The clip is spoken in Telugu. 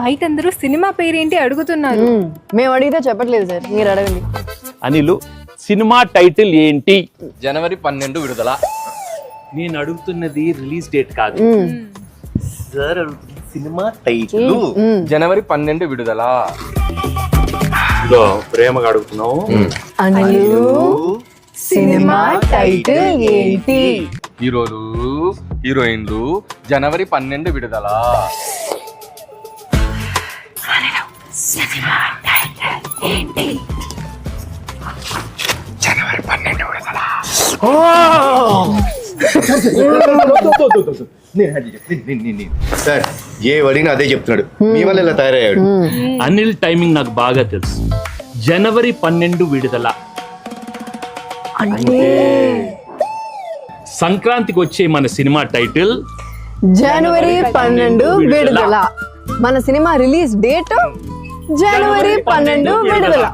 బయట అందరూ సినిమా పేరేంటి అడుగుతున్నారు. మేము అడిగితే చెప్పట్లేదు సార్, మీరు అడగండి. అనిలు, సినిమా టైటిల్ ఏంటి? జనవరి 12 విడుదల. నేను అడుగుతున్నది రిలీజ్ డేట్ కాదు సార్, సినిమా టైటిల్. జనవరి 12 విడుదల. ఇదో ప్రేమగా అడుగుతున్నావు. అనిలు, సినిమా టైటిల్ ఏంటి? హీరోలు హీరోయిన్లు జనవరి 12 విడుదల. జనవరి 12 విడుదల. సార్ ఏ అడిగినా అదే చెప్తున్నాడు, మీ వల్ల ఇలా తయారయ్యాడు. అనిల్ టైమింగ్ నాకు బాగా తెలుసు. జనవరి 12 విడుదల అంటే సంక్రాంతికి వచ్చే మన సినిమా టైటిల్ జనవరి 12 విడుదల. మన సినిమా రిలీజ్ డేట్ జనవరి 12 విడుదల.